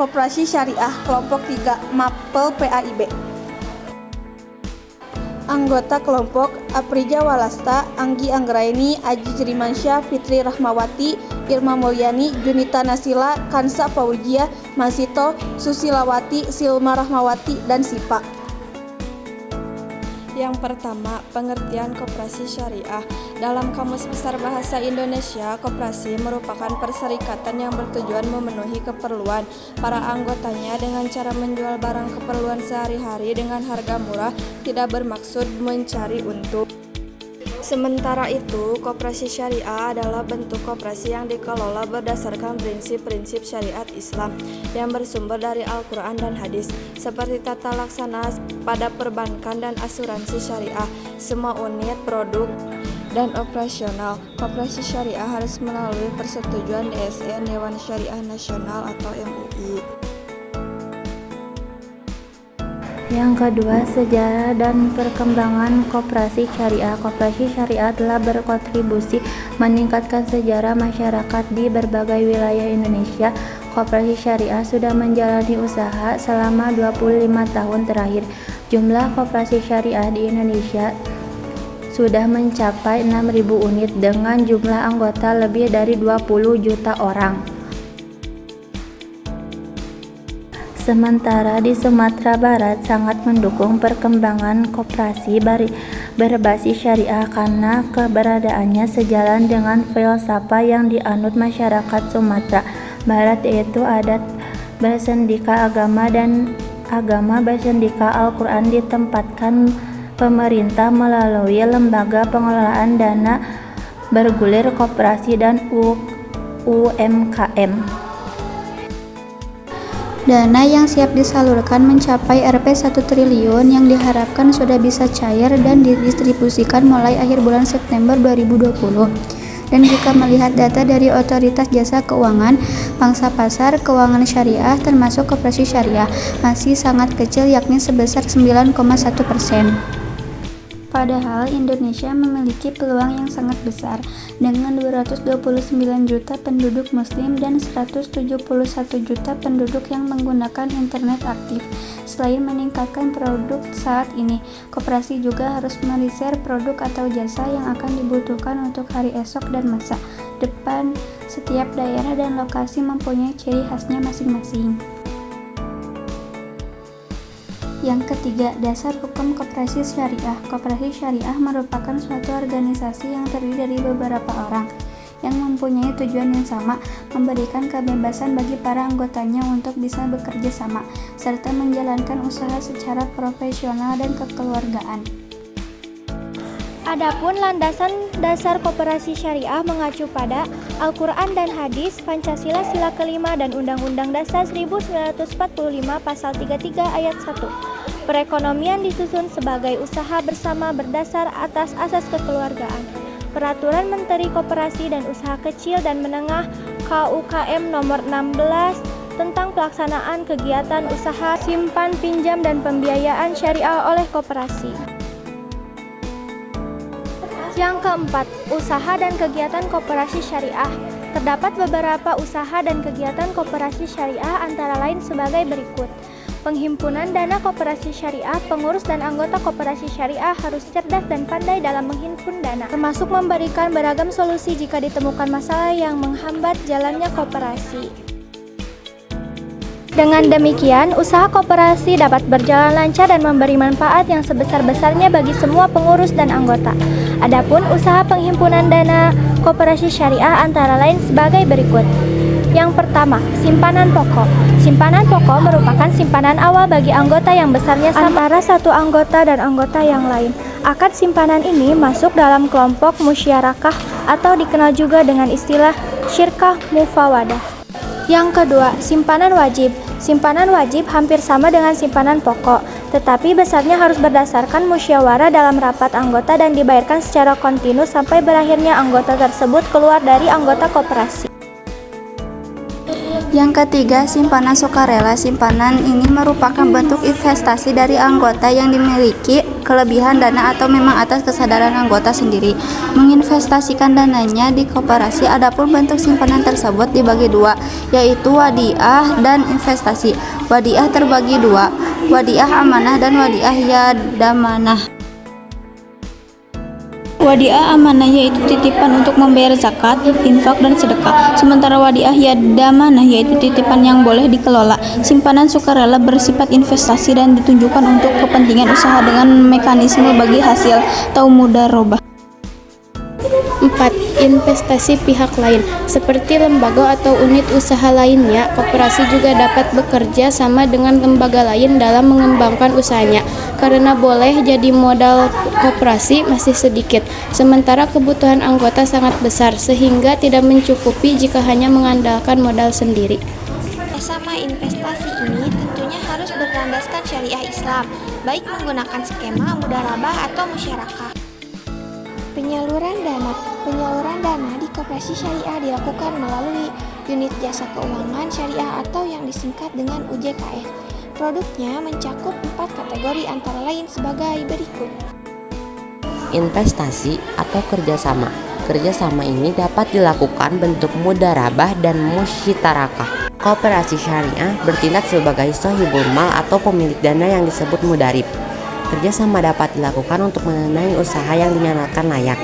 Koperasi Syariah Kelompok 3 Mapel PAIB. Anggota kelompok: Aprija Walasta, Anggi Anggraini, Aji Jerimansyah, Fitri Rahmawati, Irma Mulyani, Junita Nasila, Kansa Fauzia, Masito, Susilawati, Silma Rahmawati, dan Sipa. Yang pertama, pengertian koperasi syariah. Dalam Kamus Besar Bahasa Indonesia, koperasi merupakan perserikatan yang bertujuan memenuhi keperluan para anggotanya dengan cara menjual barang keperluan sehari-hari dengan harga murah, tidak bermaksud mencari untung. Sementara itu, koperasi syariah adalah bentuk koperasi yang dikelola berdasarkan prinsip-prinsip syariat Islam yang bersumber dari Al-Quran dan Hadis, seperti tata laksana pada perbankan dan asuransi syariah, semua unit, produk, dan operasional. Koperasi syariah harus melalui persetujuan DSN Dewan Syariah Nasional atau MUI. Yang kedua, sejarah dan perkembangan koperasi syariah. Koperasi syariah telah berkontribusi meningkatkan sejarah masyarakat di berbagai wilayah Indonesia. Koperasi syariah sudah menjalani usaha selama 25 tahun terakhir. Jumlah koperasi syariah di Indonesia sudah mencapai 6.000 unit dengan jumlah anggota lebih dari 20 juta orang. Sementara di Sumatera Barat sangat mendukung perkembangan koperasi berbasis syariah karena keberadaannya sejalan dengan filsafat yang dianut masyarakat Sumatera Barat, yaitu adat bersendika agama dan agama bersendika Al-Quran ditempatkan pemerintah melalui lembaga pengelolaan dana bergulir koperasi dan UMKM. Dana yang siap disalurkan mencapai Rp1 triliun yang diharapkan sudah bisa cair dan didistribusikan mulai akhir bulan September 2020. Dan jika melihat data dari Otoritas Jasa Keuangan, pangsa pasar keuangan syariah termasuk koperasi syariah masih sangat kecil, yakni sebesar 9,1%. Padahal Indonesia memiliki peluang yang sangat besar dengan 229 juta penduduk muslim dan 171 juta penduduk yang menggunakan internet aktif. Selain meningkatkan produk saat ini, koperasi juga harus meriset produk atau jasa yang akan dibutuhkan untuk hari esok dan masa depan. Setiap daerah dan lokasi mempunyai ciri khasnya masing-masing. Yang ketiga, dasar hukum koperasi syariah. Koperasi syariah merupakan suatu organisasi yang terdiri dari beberapa orang yang mempunyai tujuan yang sama, memberikan kebebasan bagi para anggotanya untuk bisa bekerja sama, serta menjalankan usaha secara profesional dan kekeluargaan. Adapun landasan dasar koperasi syariah mengacu pada Al-Quran dan Hadis, Pancasila Sila kelima, dan Undang-Undang Dasar 1945 Pasal 33 Ayat 1. Perekonomian disusun sebagai usaha bersama berdasar atas asas kekeluargaan. Peraturan Menteri Koperasi dan Usaha Kecil dan Menengah KUKM Nomor 16 tentang pelaksanaan kegiatan usaha simpan pinjam dan pembiayaan syariah oleh koperasi. Yang keempat, usaha dan kegiatan koperasi syariah. Terdapat beberapa usaha dan kegiatan koperasi syariah antara lain sebagai berikut. Penghimpunan dana koperasi syariah. Pengurus dan anggota koperasi syariah harus cerdas dan pandai dalam menghimpun dana, termasuk memberikan beragam solusi jika ditemukan masalah yang menghambat jalannya koperasi. Dengan demikian, usaha koperasi dapat berjalan lancar dan memberi manfaat yang sebesar-besarnya bagi semua pengurus dan anggota. Adapun usaha penghimpunan dana koperasi syariah antara lain sebagai berikut. Yang pertama, simpanan pokok. Simpanan pokok merupakan simpanan awal bagi anggota yang besarnya sama antara satu anggota dan anggota yang lain. Akad simpanan ini masuk dalam kelompok musyarakah atau dikenal juga dengan istilah syirkah mufawadah. Yang kedua, simpanan wajib. Simpanan wajib hampir sama dengan simpanan pokok, tetapi besarnya harus berdasarkan musyawarah dalam rapat anggota dan dibayarkan secara kontinu sampai berakhirnya anggota tersebut keluar dari anggota koperasi. Yang ketiga, simpanan sukarela. Simpanan ini merupakan bentuk investasi dari anggota yang dimiliki kelebihan dana atau memang atas kesadaran anggota sendiri menginvestasikan dananya di koperasi. Adapun bentuk simpanan tersebut dibagi dua, yaitu wadiah dan investasi. Wadiah terbagi dua, wadiah amanah dan wadiah yadamanah. Wadiah amanah yaitu titipan untuk membayar zakat, infak, dan sedekah. Sementara wadiah yadamanah yaitu titipan yang boleh dikelola. Simpanan sukarela bersifat investasi dan ditunjukkan untuk kepentingan usaha dengan mekanisme bagi hasil atau mudharabah. 4. Investasi pihak lain. Seperti lembaga atau unit usaha lainnya, koperasi juga dapat bekerja sama dengan lembaga lain dalam mengembangkan usahanya. Karena boleh jadi modal koperasi masih sedikit, sementara kebutuhan anggota sangat besar, sehingga tidak mencukupi jika hanya mengandalkan modal sendiri. Sama investasi ini tentunya harus berlandaskan syariah Islam, baik menggunakan skema mudharabah atau musyarakah. Penyaluran dana di koperasi syariah dilakukan melalui unit jasa keuangan syariah atau yang disingkat dengan UJKS. Produknya mencakup 4 kategori antara lain sebagai berikut. Investasi atau kerjasama. Kerjasama ini dapat dilakukan bentuk mudharabah dan musyitarakah. Koperasi syariah bertindak sebagai sohibul mal atau pemilik dana yang disebut mudarib. Kerjasama dapat dilakukan untuk mendanai usaha yang dinyatakan layak.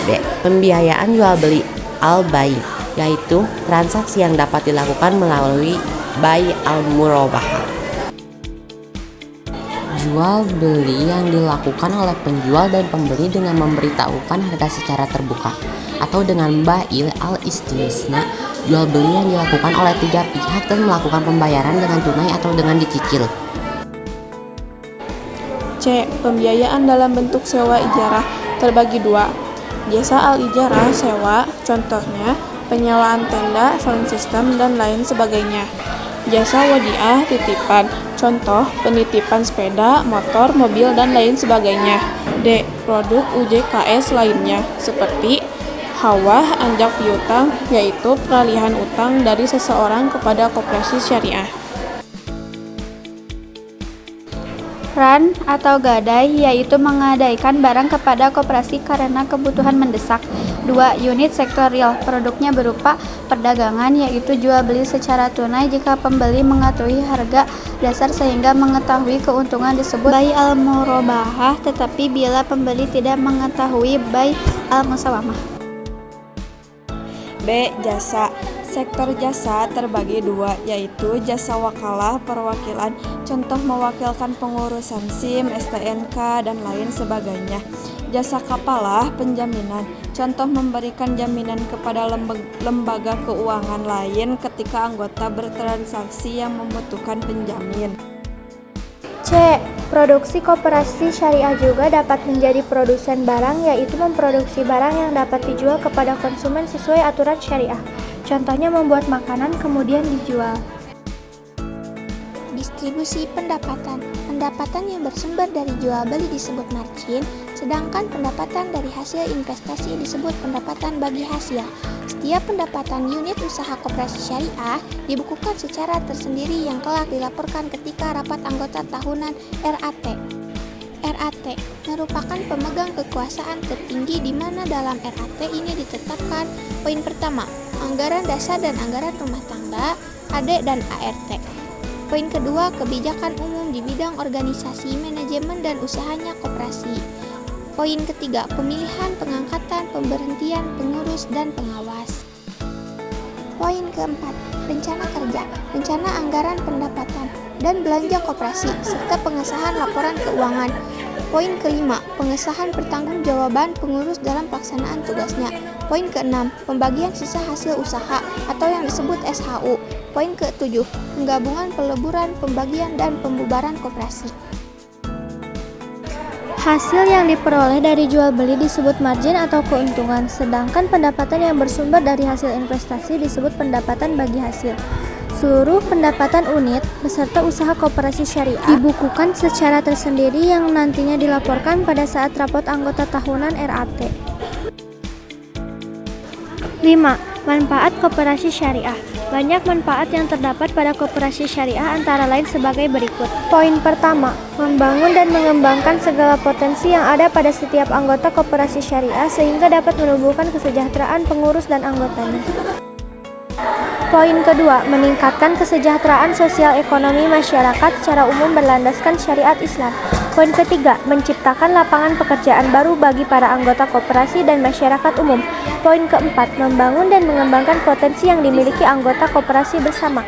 B. Pembiayaan jual beli al-bai, yaitu transaksi yang dapat dilakukan melalui bai al-murabahah. Jual beli yang dilakukan oleh penjual dan pembeli dengan memberitahukan harga secara terbuka, atau dengan bai al-istisna, jual beli yang dilakukan oleh 3 pihak dan melakukan pembayaran dengan tunai atau dengan dicicil. C. Pembiayaan dalam bentuk sewa ijarah terbagi dua. Jasa al-ijarah sewa, contohnya penyewaan tenda, sound system, dan lain sebagainya. Jasa wadiah titipan, contoh penitipan sepeda, motor, mobil, dan lain sebagainya. D. Produk UJKS lainnya, seperti hawah anjak piutang, yaitu peralihan utang dari seseorang kepada koperasi syariah. Ran atau gadai yaitu mengadaikan barang kepada koperasi karena kebutuhan mendesak. 2. Unit sektor real, produknya berupa perdagangan yaitu jual beli secara tunai jika pembeli mengetahui harga dasar sehingga mengetahui keuntungan disebut bai al-murabahah, tetapi bila pembeli tidak mengetahui bai al-musawamah. B. Jasa. Sektor jasa terbagi dua, yaitu jasa wakalah perwakilan, contoh mewakilkan pengurusan SIM, STNK, dan lain sebagainya. Jasa kapalah penjaminan, contoh memberikan jaminan kepada lembaga keuangan lain ketika anggota bertransaksi yang membutuhkan penjamin. C. Produksi koperasi syariah juga dapat menjadi produsen barang, yaitu memproduksi barang yang dapat dijual kepada konsumen sesuai aturan syariah. Contohnya membuat makanan kemudian dijual. Distribusi pendapatan. Pendapatan yang bersumber dari jual beli disebut margin, sedangkan pendapatan dari hasil investasi disebut pendapatan bagi hasil. Setiap pendapatan unit usaha koperasi syariah dibukukan secara tersendiri yang kelak dilaporkan ketika rapat anggota tahunan RAT. RAT merupakan pemegang kekuasaan tertinggi di mana dalam RAT ini ditetapkan poin pertama, anggaran dasar dan anggaran rumah tangga, AD dan ART. Poin kedua, kebijakan umum di bidang organisasi, manajemen dan usahanya koperasi. Poin ketiga, pemilihan, pengangkatan, pemberhentian, pengurus dan pengawas. Poin keempat, rencana kerja, rencana anggaran pendapatan dan belanja koperasi serta pengesahan laporan keuangan. Poin kelima, pengesahan pertanggungjawaban pengurus dalam pelaksanaan tugasnya. Poin keenam, pembagian sisa hasil usaha atau yang disebut SHU. Poin ketujuh, penggabungan, peleburan, pembagian, dan pembubaran koperasi. Hasil yang diperoleh dari jual beli disebut margin atau keuntungan, sedangkan pendapatan yang bersumber dari hasil investasi disebut pendapatan bagi hasil. Seluruh pendapatan unit beserta usaha koperasi syariah dibukukan secara tersendiri yang nantinya dilaporkan pada saat rapot anggota tahunan RAT. 5. Manfaat koperasi syariah. Banyak manfaat yang terdapat pada koperasi syariah antara lain sebagai berikut. Poin pertama, membangun dan mengembangkan segala potensi yang ada pada setiap anggota koperasi syariah sehingga dapat menumbuhkan kesejahteraan pengurus dan anggotanya. Poin kedua, meningkatkan kesejahteraan sosial ekonomi masyarakat secara umum berlandaskan syariat Islam. Poin ketiga, menciptakan lapangan pekerjaan baru bagi para anggota koperasi dan masyarakat umum. Poin keempat, membangun dan mengembangkan potensi yang dimiliki anggota koperasi bersama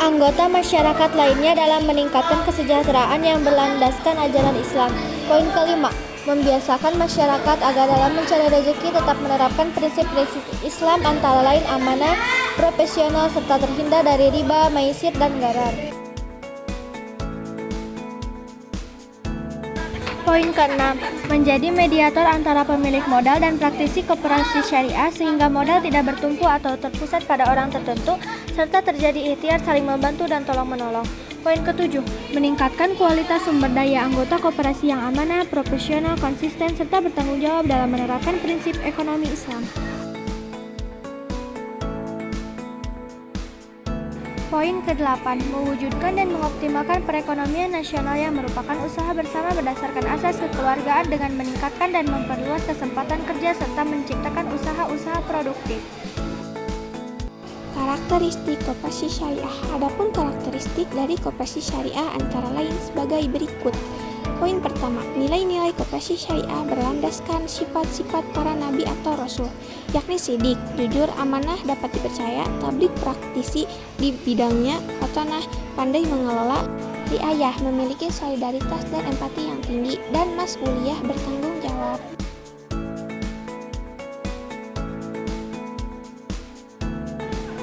anggota masyarakat lainnya dalam meningkatkan kesejahteraan yang berlandaskan ajaran Islam. Poin kelima, membiasakan masyarakat agar dalam mencari rezeki tetap menerapkan prinsip-prinsip Islam antara lain amanah, profesional, serta terhindar dari riba, maisir, dan gharar. Poin keenam, menjadi mediator antara pemilik modal dan praktisi koperasi syariah sehingga modal tidak bertumpu atau terpusat pada orang tertentu serta terjadi ikhtiar saling membantu dan tolong-menolong. Poin ketujuh, meningkatkan kualitas sumber daya anggota koperasi yang amanah, profesional, konsisten, serta bertanggung jawab dalam menerapkan prinsip ekonomi Islam. Poin ke-8, mewujudkan dan mengoptimalkan perekonomian nasional yang merupakan usaha bersama berdasarkan asas kekeluargaan dengan meningkatkan dan memperluas kesempatan kerja serta menciptakan usaha-usaha produktif. Karakteristik koperasi syariah. Adapun karakteristik dari koperasi syariah antara lain sebagai berikut. Poin pertama, nilai-nilai koperasi syariah berlandaskan sifat-sifat para nabi atau rasul, yakni sidik, jujur, amanah, dapat dipercaya, tabligh, praktisi di bidangnya, khotonah, pandai mengelola, riayah, memiliki solidaritas dan empati yang tinggi, dan mas'uliyah, bertanggung jawab.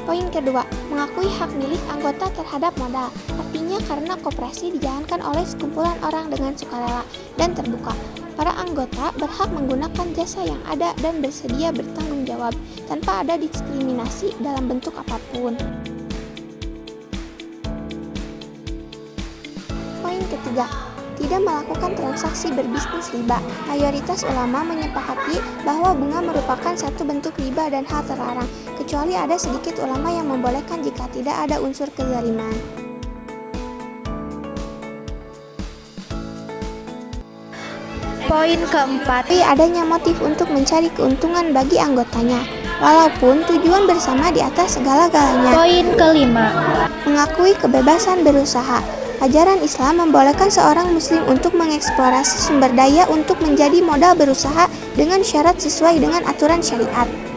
Poin kedua, mengakui hak milik anggota terhadap modal. Artinya karena koperasi dijalankan oleh sekumpulan orang dengan sukarela dan terbuka. Para anggota berhak menggunakan jasa yang ada dan bersedia bertanggung jawab tanpa ada diskriminasi dalam bentuk apapun. Poin ketiga, tidak melakukan transaksi berbisnis riba. Mayoritas ulama menyepakati bahwa bunga merupakan satu bentuk riba dan hal terlarang, kecuali ada sedikit ulama yang membolehkan jika tidak ada unsur kezaliman. Poin keempat, Adanya motif untuk mencari keuntungan bagi anggotanya, walaupun tujuan bersama di atas segala-galanya. Poin kelima, Mengakui kebebasan berusaha. Ajaran Islam membolehkan seorang muslim untuk mengeksplorasi sumber daya untuk menjadi modal berusaha dengan syarat sesuai dengan aturan syariat.